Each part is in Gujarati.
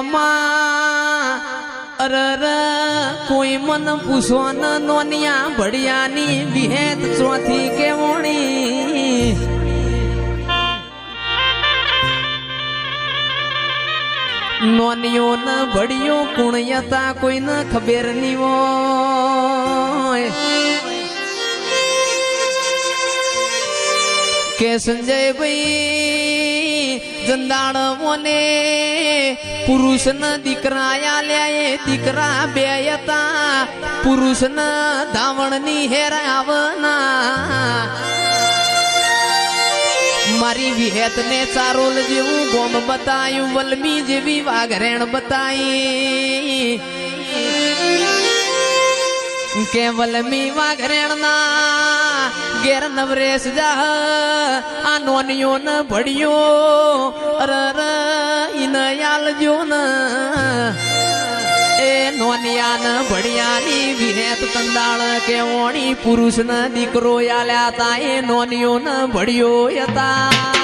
દુનિયામાં અરર કોઈ મન પૂછો ન નોનિયા ભડિયાની વિહેત ચોથી કેવણી નોનિયો ન ભડિયો કુણયતા કોઈ ન ખબર ની હોય કે સંજયભાઈ જંદાળ મોને પુરુષ ન દીકરા આલ્યા દીકરા બે હતા પુરુષ ન ધાવણ ની હેરાવના મારી વિહેત ને ચારોલ જેવું ગોમ બતાયું વલમી જેવી વાઘરેણ બતાઈ કે વલમી વાઘરેણ ના ઘેર નવરેશ જા આ નોનિયો ન ભડિયો અરર ઇનયાલ જો ન એ નોનિયા ન ભડિયાની વિહેત તંદાળ કે ઓણી પુરુષ ન દીકરો આલ્યા તા એ નોનિયો ન ભડિયો હતા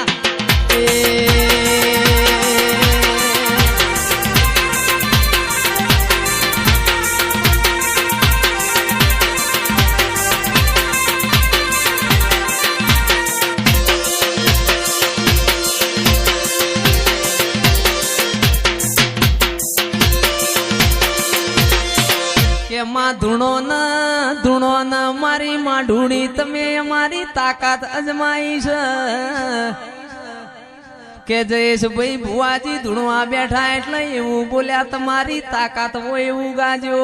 ધૂણો ન મારી માં ઢૂણી તમે અમારી તાકાત અજમાઈ છે કે જયેશભાઈ ભુવાજી ધૂણવા બેઠા એટલે એવું બોલ્યા તમારી તાકાત હોય એવું ગાજો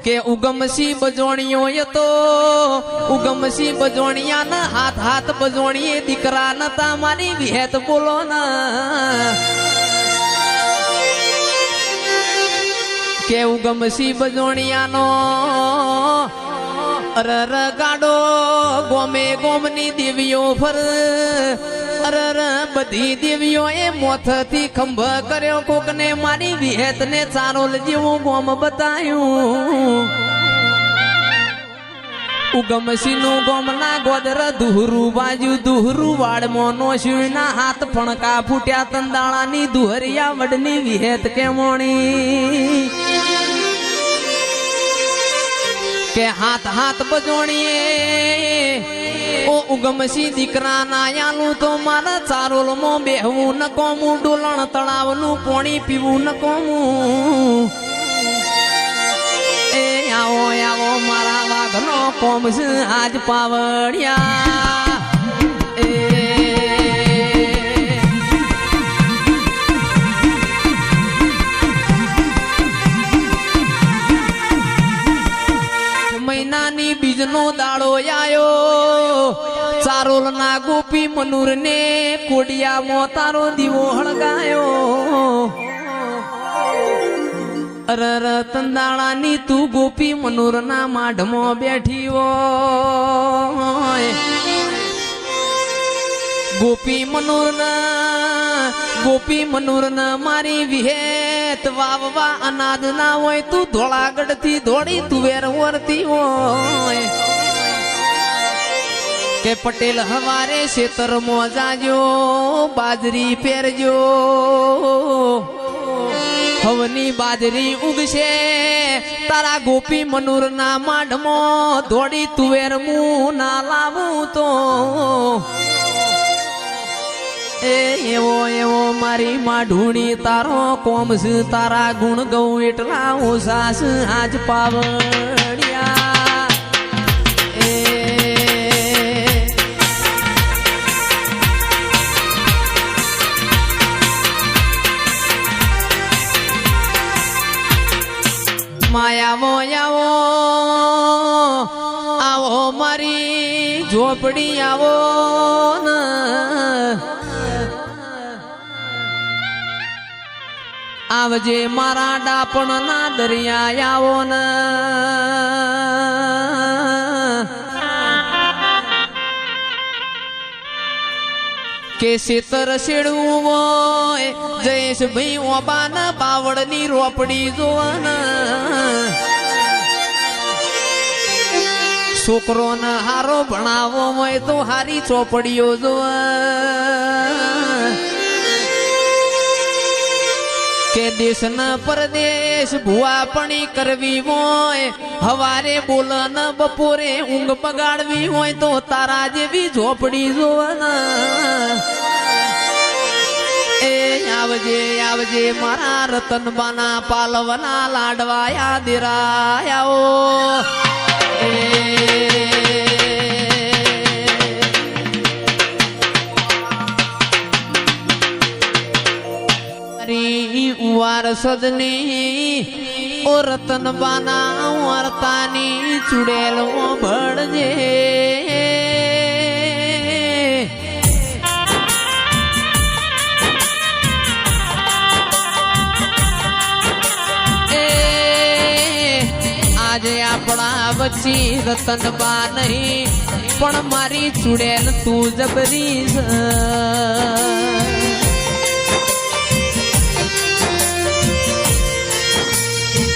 કે ઉગમસી બજોણીઓ તો ઉગમસી બજોણિયા ના હાથ હાથ બજોણીએ દીકરા નતા મારી વિહેત બોલો ના કે ઉગમસી બજોણિયાનો અરર ગાડો ગોમે ગોમની દેવીઓ ફર અરર બધી દેવીઓ એ મોથથી ખંભ કર્યો કોકને મારી વિહેત ને ચારોલ જેવું ગોમ બતાયું ઉગમસી નું ગોમના ગોદર દુહરું બાજુ દુહરું વાડમાં નો શિવના હાથ ફણકા ફૂટ્યા તંદાળાની દુહરિયા વડની વિહેત કેમોણી કે હાથ હાથ બજોણીએ ઓ ઉગમસી દીકરા ના યાલું તો મારા ચારોલ માં બેહવું ન કોમું ડોલણ તળાવનું પોણી પીવું ન કોમું એ આવો આવો મારા વાઘનો કોમ છે આજ પાવડિયા મહિનાની બીજનો દાડો આયો ચારોલ ના ગોપી મનુર ને કોડિયામાં તારો દીવો હળગાયો અરર તંદાળાની તું ગોપી મનુર ના માઢમાં બેઠી હોય ગોપી મનુર ના મારી વિહેત વાવવા અનાજ ના હોય તું ધોળાગઢ થી ધોળી તુવેર વરતી હોય કે પટેલ હવારે ખેતર માં જાજો બાજરી પહેરજો હવની બાજરી ઉગશે તારા ગોપી મનુર ના માઢમાં ધોળી તુવેર મું ના લાવું તો એવો એવો મારી માં ઢૂણી તારો કોમ છે તારા ગુણ ગૌ એટલા ઓછા છે આજ પાવડિયા માયાવો આવો આવો મારી ઝોપડી આવો ને આવજે મારા ડાપણ ના દરિયા આવો ને કે શેતર શેડવું હોય જયેશભાઈ ઓબાના બાવળની રોપડી જોવાના છોકરો ને હારો ભણાવો હોય તો હારી ચોપડીઓ જોવા કે દેશના પરદેશ ભુવાપણી કરવી હોય, હવારે બોલન બપોરે ઊંઘ બગાડવી હોય તો તારા જેવી ઝોપડી જોવાના. એ આવજે આવજે મારા રતનબાના પાલવના લાડવાયા દેરાયાઓ. વારસદની ઓ રતનબાના વાર્તાની ચુડેલ ભળજે. આજે આપણા વચ્ચે રતનબા નહીં પણ મારી ચુડેલ તું જબરી છે.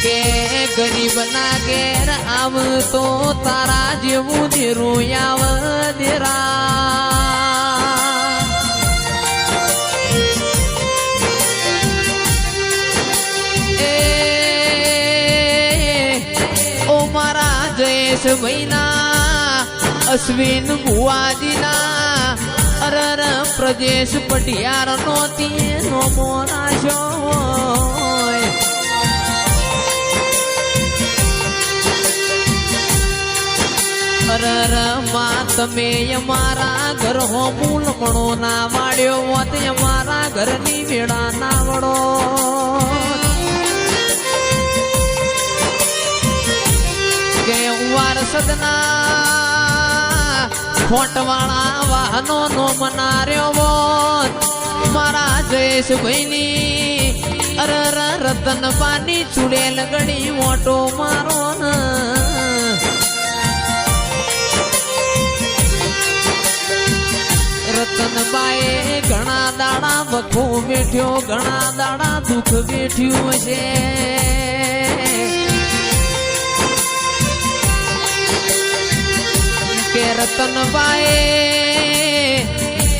કે ગરીબ ના ઘેર આવ તો તારા જેવું દેરું આવ દેરા. એ ઓ મારા જયેશ ભાઈના અશ્વિન ભુવાજીના અરર પ્રજેશ પટિયાર નો નો મોરા છો. અરર માં તમે અમારા ઘર હો મૂલમણો ના વાળ્યો હોત અમારા ઘરની વેળા ના વડો. કે વારસદના ખોટવાળા વાહનો નો મનાર્યો હોત મારા જયેશભાઈની અરર રતનબાની ચુડેલ ગળી મોટો મારો ન. રતનબાએ ઘણા દાડા વખો બેઠ્યો, ઘણા દાડા દુઃખ બેઠ્યું છે. કે રતનબાએ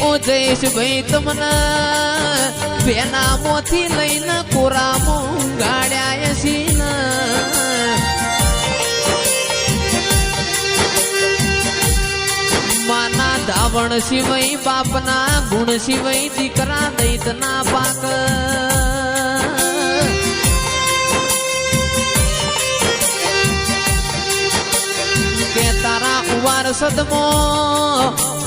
ઓ જયેશભાઈ તમને પેનામોથી લઈને કોરામાં ગાડ્યા છીએ ને. માના ધાવણ સિવાય બાપના ગુણ સિવાય દીકરા દૈત ના પાક. કે તારા વારસદમો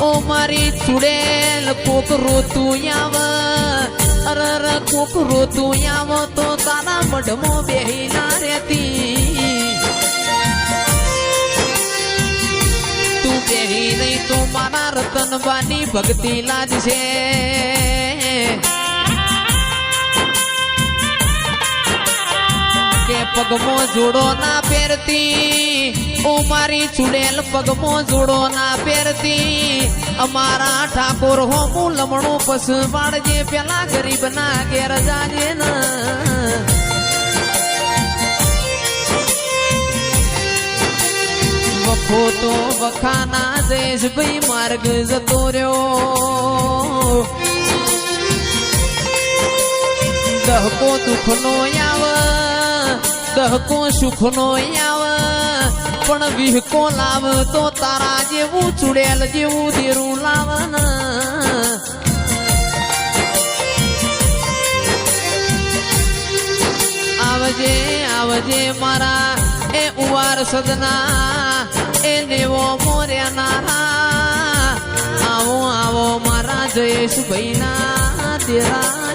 ઓ મારી ચુડેલ કોક રોતું આવ, અરર કોક રોતું આવ તો તારા મઢમો બેહી ના રહેતી. તું બેહી નહીં તો મારા રતનબાની ભક્તિ લાજ છે. કે પગમો જોડો ના પહેરતી ઓ મારી ચુડેલ પગમો જોડો ના પહેરતી. અમારા ઠાકોર હો હું લમણો પસ પાડજે પેલા ગરીબ ના ઘેર જાજે ન. વખો તો વખાના જયેશભાઈ માર્ગ જતો રહ્યો. દહકો દુઃખનો આવ દહકો સુખનો આવ પણ વિહકો લાવ તો તારા જેવું ચુડેલ જેવું દેરું લાવ ન. આવજે આવજે મારા એ ઉવાર સદના એ નેવો મોર્યાના. આવો આવો મારા જયેશભાઈ ના દેરા.